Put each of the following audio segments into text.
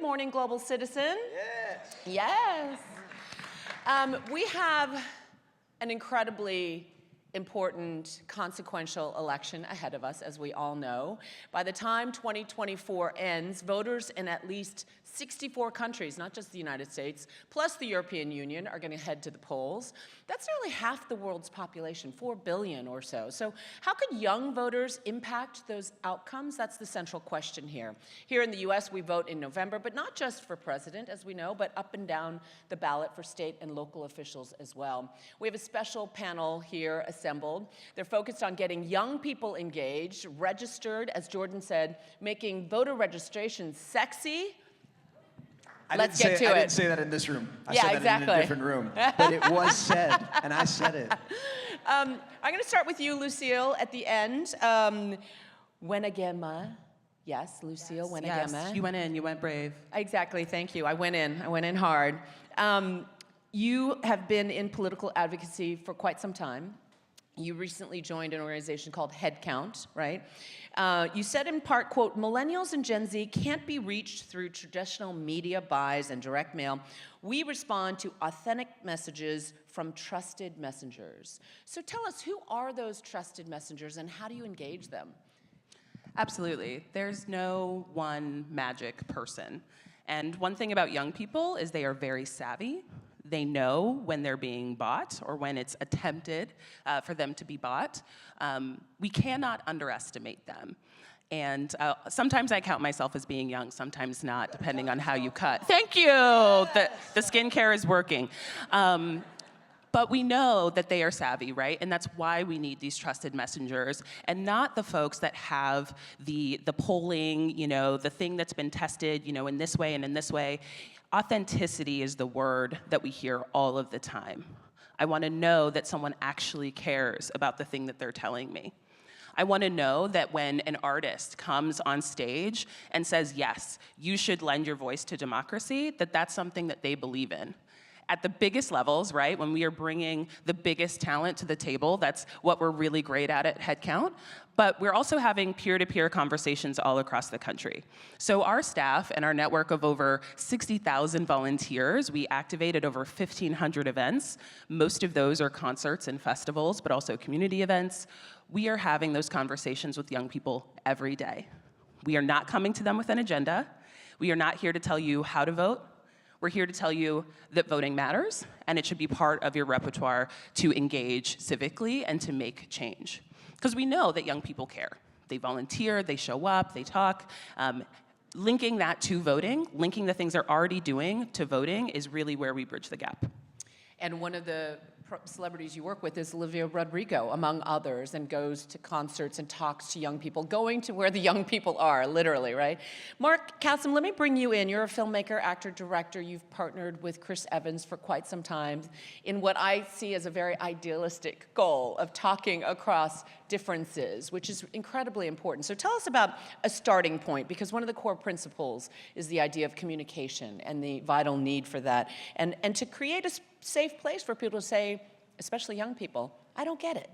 Good morning, global citizen. Yes. Yes. We have an incredibly important, consequential election ahead of us, as we all know. By the time 2024 ends, voters in at least 64 countries, not just the United States, plus the European Union, are going to head to the polls. That's nearly half the world's population, 4 billion or so. So how could young voters impact those outcomes? That's the central question here. Here in the US, we vote in November, but not just for president, as we know, but up and down the ballot for state and local officials as well. We have a special panel here assembled. They're focused on getting young people engaged, registered, as Jordan said, making voter registration sexy. Let's get to it. I didn't say that in this room. I Yeah, said that exactly. in a different room. But it was said, and I said it. I'm going to start with you, Lucille, at the end. Wenegieme. Yes, Lucille Wenegieme. Yes, you went in, you went brave. Exactly, thank you. I went in hard. You have been in political advocacy for quite some time. You recently joined an organization called HeadCount, right? You said in part, quote, millennials and Gen Z can't be reached through traditional media buys and direct mail. We respond to authentic messages from trusted messengers. So tell us, who are those trusted messengers and how do you engage them? Absolutely. There's no one magic person. And one thing about young people is they are very savvy. They know when they're being bought or when it's attempted for them to be bought. We cannot underestimate them. And sometimes I count myself as being young, sometimes not, depending on how you cut. Thank you! The skincare is working. But we know that they are savvy, right? And that's why we need these trusted messengers, and not the folks that have the polling, the thing that's been tested, in this way and in this way. Authenticity is the word that we hear all of the time. I want to know that someone actually cares about the thing that they're telling me. I want to know that when an artist comes on stage and says, yes, you should lend your voice to democracy, that that's something that they believe in. At the biggest levels, right, when we are bringing the biggest talent to the table, that's what we're really great at HeadCount. But we're also having peer-to-peer conversations all across the country. So our staff and our network of over 60,000 volunteers, we activated over 1,500 events. Most of those are concerts and festivals, but also community events. We are having those conversations with young people every day. We are not coming to them with an agenda. We are not here to tell you how to vote. We're here to tell you that voting matters, and it should be part of your repertoire to engage civically and to make change. Because we know that young people care. They volunteer, they show up, they talk. Linking that to voting, linking the things they're already doing to voting is really where we bridge the gap. And one of the celebrities you work with is Olivia Rodrigo, among others, and goes to concerts and talks to young people, going to where the young people are, literally, right? Mark Kassen, let me bring you in. You're a filmmaker, actor, director. You've partnered with Chris Evans for quite some time in what I see as a very idealistic goal of talking across differences, which is incredibly important. So tell us about a starting point, because one of the core principles is the idea of communication and the vital need for that, and to create a safe place for people to say, especially young people, I don't get it.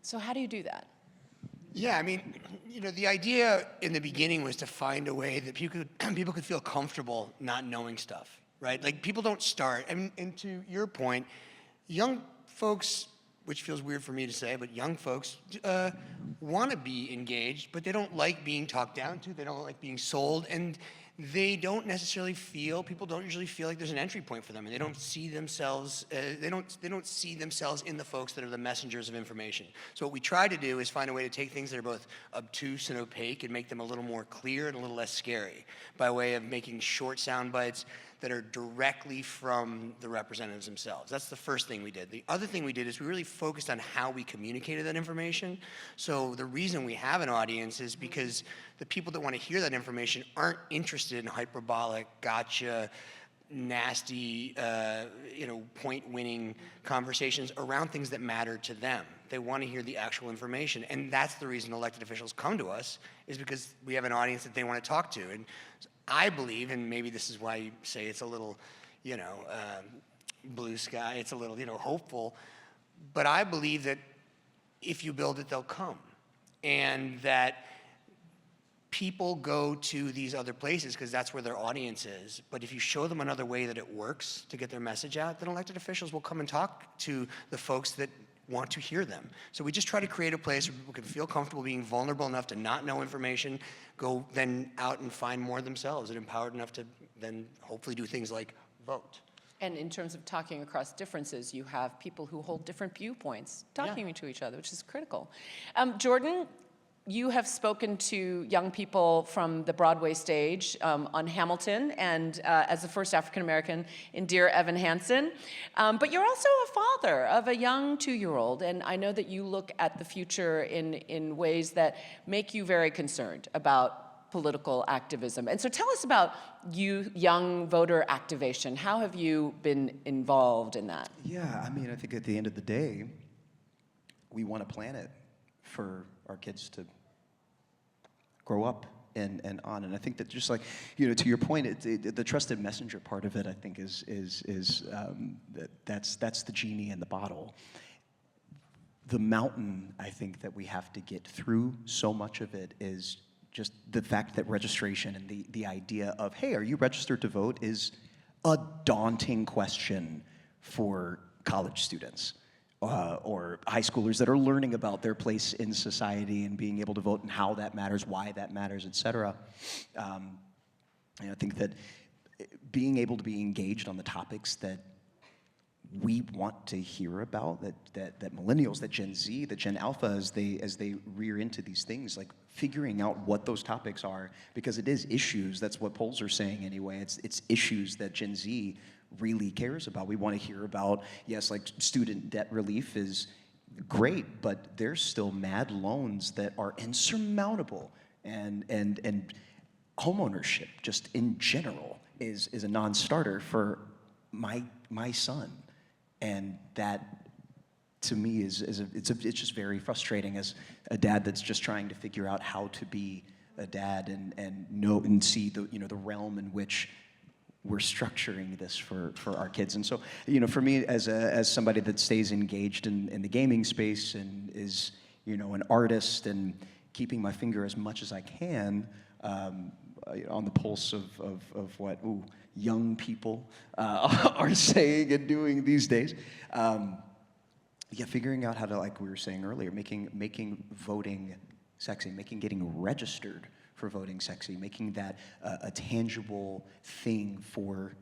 So how do you do that? Yeah, I mean, the idea in the beginning was to find a way that people could feel comfortable not knowing stuff, right? Like, people don't start, and to your point, young folks, which feels weird for me to say, but young folks want to be engaged, but they don't like being talked down to, they don't like being sold, and they don't necessarily feel, people don't usually feel like there's an entry point for them, and they don't see themselves, they don't see themselves in the folks that are the messengers of information. So what we try to do is find a way to take things that are both obtuse and opaque and make them a little more clear and a little less scary by way of making short sound bites that are directly from the representatives themselves. That's the first thing we did. The other thing we did is we really focused on how we communicated that information. So the reason we have an audience is because the people that want to hear that information aren't interested in hyperbolic, gotcha, nasty, point-winning conversations around things that matter to them. They want to hear the actual information, and that's the reason elected officials come to us, is because we have an audience that they want to talk to. And I believe, and maybe this is why you say it's a little, blue sky, it's a little, hopeful, but I believe that if you build it, they'll come. And that people go to these other places because that's where their audience is. But if you show them another way that it works to get their message out, then elected officials will come and talk to the folks that want to hear them. So we just try to create a place where people can feel comfortable being vulnerable enough to not know information, go then out and find more themselves, and empowered enough to then hopefully do things like vote. And in terms of talking across differences, you have people who hold different viewpoints talking to each other, which is critical. Jordan, you have spoken to young people from the Broadway stage on Hamilton, and as the first African-American in Dear Evan Hansen. But you're also a father of a young 2-year-old, and I know that you look at the future in ways that make you very concerned about political activism. And so tell us about young voter activation. How have you been involved in that? Yeah, I mean, I think at the end of the day, we want a planet for our kids to grow up and on. And I think that just like, to your point, the trusted messenger part of it, I think that's the genie in the bottle. The mountain, I think, that we have to get through, so much of it is just the fact that registration and the idea of, hey, are you registered to vote, is a daunting question for college students. Or high schoolers that are learning about their place in society and being able to vote and how that matters, why that matters, et cetera. I think that being able to be engaged on the topics that we want to hear about, that millennials, that Gen Z, that Gen Alpha, as they rear into these things, like figuring out what those topics are, because it is issues. That's what polls are saying anyway. It's issues that Gen Z really cares about. We want to hear about, yes, like student debt relief is great, but there's still mad loans that are insurmountable, and homeownership just in general is a non-starter for my son, and that to me it's just very frustrating as a dad that's just trying to figure out how to be a dad and know and see the the realm in which we're structuring this for our kids. And so, for me, as somebody that stays engaged in the gaming space and is, an artist and keeping my finger as much as I can on the pulse of what young people are saying and doing these days. Figuring out how to, like we were saying earlier, making voting sexy, making getting registered for voting sexy, making that a tangible thing for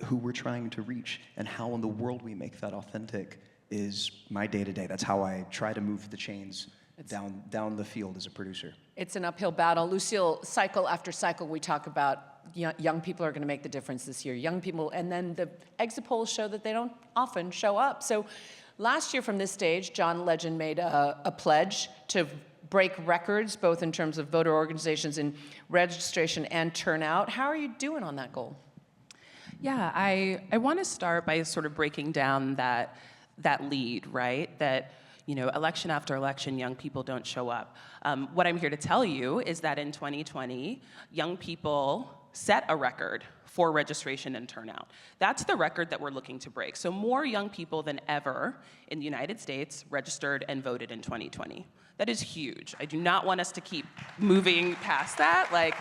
who we're trying to reach, and how in the world we make that authentic is my day-to-day. That's how I try to move the chains down the field as a producer. It's an uphill battle. Lucille, cycle after cycle, we talk about young people are going to make the difference this year. Young people, and then the exit polls show that they don't often show up. So last year from this stage, John Legend made a pledge to break records, both in terms of voter organizations in registration and turnout. How are you doing on that goal? Yeah, I want to start by sort of breaking down that lead, right? That, election after election, young people don't show up. What I'm here to tell you is that in 2020, young people set a record for registration and turnout. That's the record that we're looking to break. So more young people than ever in the United States registered and voted in 2020. That is huge. I do not want us to keep moving past that. Like,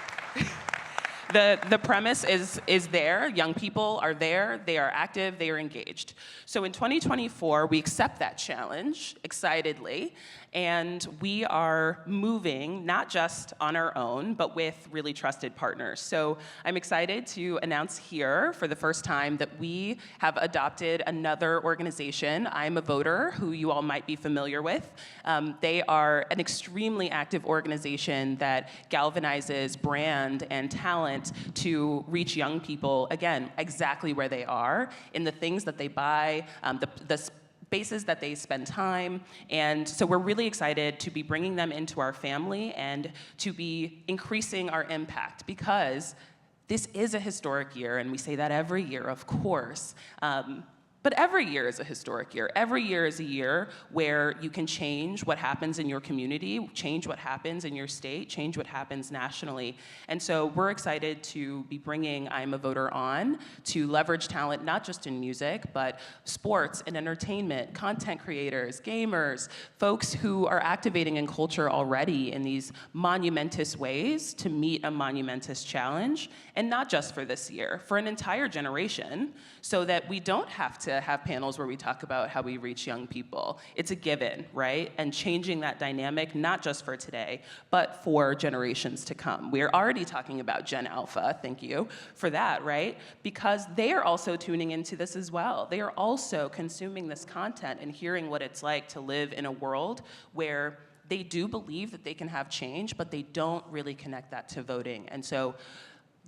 the premise is there. Young people are there. They are active. They are engaged. So in 2024, we accept that challenge excitedly, and we are moving not just on our own, but with really trusted partners. So I'm excited to announce here for the first time that we have adopted another organization, I'm a Voter, who you all might be familiar with. They are an extremely active organization that galvanizes brand and talent to reach young people, again, exactly where they are, in the things that they buy, the spaces that they spend time. And so we're really excited to be bringing them into our family and to be increasing our impact, because this is a historic year, and we say that every year, of course. But every year is a historic year. Every year is a year where you can change what happens in your community, change what happens in your state, change what happens nationally. And so we're excited to be bringing I'm a Voter on to leverage talent, not just in music, but sports and entertainment, content creators, gamers, folks who are activating in culture already in these monumentous ways to meet a monumentous challenge, and not just for this year, for an entire generation, so that we don't have to have panels where we talk about how we reach young people. It's a given, right? And changing that dynamic, not just for today, but for generations to come. We're already talking about Gen Alpha, thank you for that, right? Because they are also tuning into this as well. They are also consuming this content and hearing what it's like to live in a world where they do believe that they can have change, but they don't really connect that to voting. And so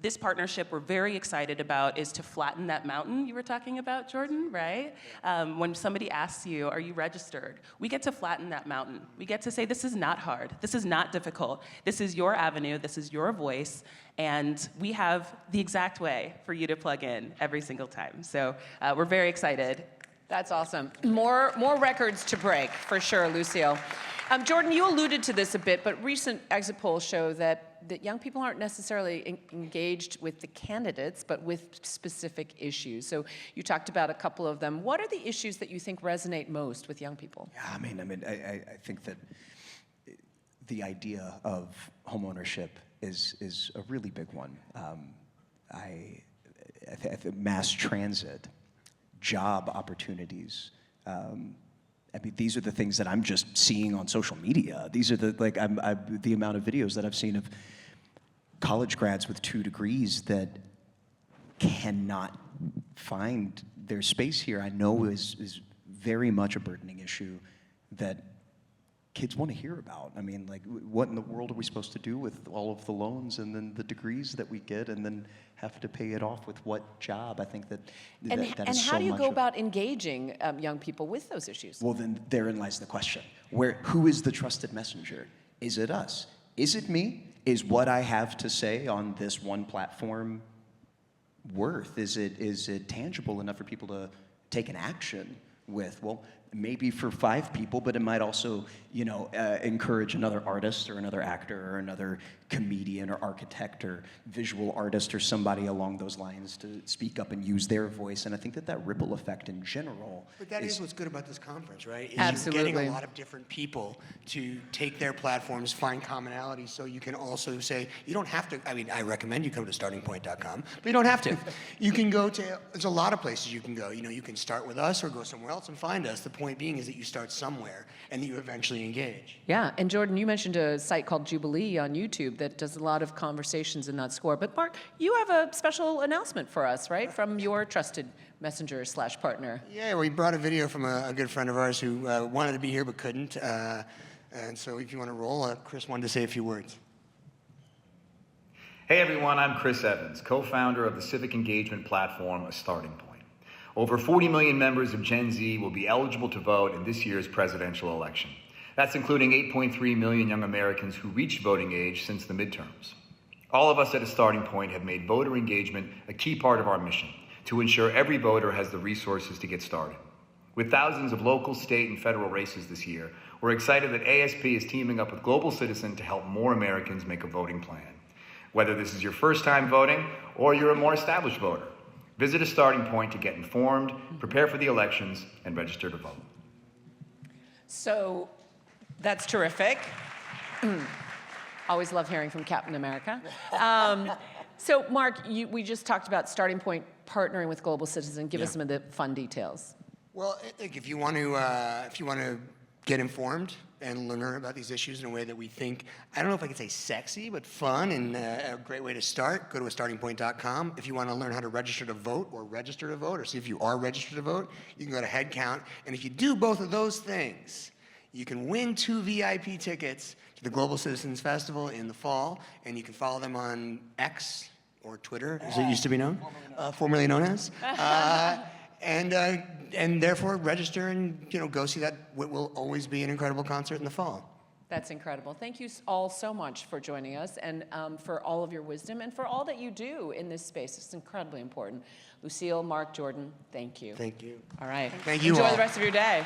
this partnership we're very excited about is to flatten that mountain you were talking about, Jordan, right? When somebody asks you, are you registered? We get to flatten that mountain. We get to say, this is not hard. This is not difficult. This is your avenue. This is your voice. And we have the exact way for you to plug in every single time. So we're very excited. That's awesome. More records to break, for sure, Lucille. Jordan, you alluded to this a bit, but recent exit polls show that young people aren't necessarily engaged with the candidates, but with specific issues. So you talked about a couple of them. What are the issues that you think resonate most with young people? Yeah, I think that the idea of homeownership is a really big one. I think mass transit, job opportunities. These are the things that I'm just seeing on social media. These are the amount of videos that I've seen of college grads with 2 degrees that cannot find their space here. I know is very much a burdening issue that kids want to hear about. What in the world are we supposed to do with all of the loans and then the degrees that we get and then have to pay it off with what job? I think that And is how so do you much go of- about engaging young people with those issues? Well, then therein lies the question. Who is the trusted messenger? Is it us? Is it me? Is what I have to say on this one platform worth? Is it tangible enough for people to take an action with? Well, maybe for 5 people, but it might also, encourage another artist or another actor or another comedian or architect or visual artist or somebody along those lines to speak up and use their voice. And I think that ripple effect in general. But that is what's good about this conference, right? Is Absolutely. You're getting a lot of different people to take their platforms, find commonality, so you can also say, you don't have to, I recommend you come to startingpoint.com, but you don't have to. You can go to, there's a lot of places you can go. You can start with us or go somewhere else and find us. The point being is that you start somewhere and that you eventually engage. Yeah, and Jordan, you mentioned a site called Jubilee on YouTube that does a lot of conversations in that score. But Mark, you have a special announcement for us, right, from your trusted messenger/partner. Yeah, we brought a video from a good friend of ours who wanted to be here but couldn't. And so if you want to roll, Chris wanted to say a few words. Hey everyone, I'm Chris Evans, co-founder of the civic engagement platform, A Starting Point. Over 40 million members of Gen Z will be eligible to vote in this year's presidential election. That's including 8.3 million young Americans who reached voting age since the midterms. All of us at A Starting Point have made voter engagement a key part of our mission to ensure every voter has the resources to get started. With thousands of local, state, and federal races this year, we're excited that ASP is teaming up with Global Citizen to help more Americans make a voting plan. Whether this is your first time voting or you're a more established voter, visit A Starting Point to get informed, prepare for the elections, and register to vote. So that's terrific. Always love hearing from Captain America. So Mark, we just talked about Starting Point partnering with Global Citizen. Give us some of the fun details. Well, if you want to get informed and learn about these issues in a way that we think, I don't know if I can say sexy, but fun and a great way to start, go to startingpoint.com. If you want to learn how to register to vote or see if you are registered to vote, you can go to HeadCount. And if you do both of those things, you can win 2 VIP tickets to the Global Citizens Festival in the fall, and you can follow them on X or Twitter, as it used to be known, formerly known as. And therefore register and go see that what will always be an incredible concert in the fall. That's incredible. Thank you all so much for joining us and for all of your wisdom and for all that you do in this space. It's incredibly important. Lucille, Mark, Jordan, thank you. Thank you. All right. Thank you Enjoy all. the rest of your day.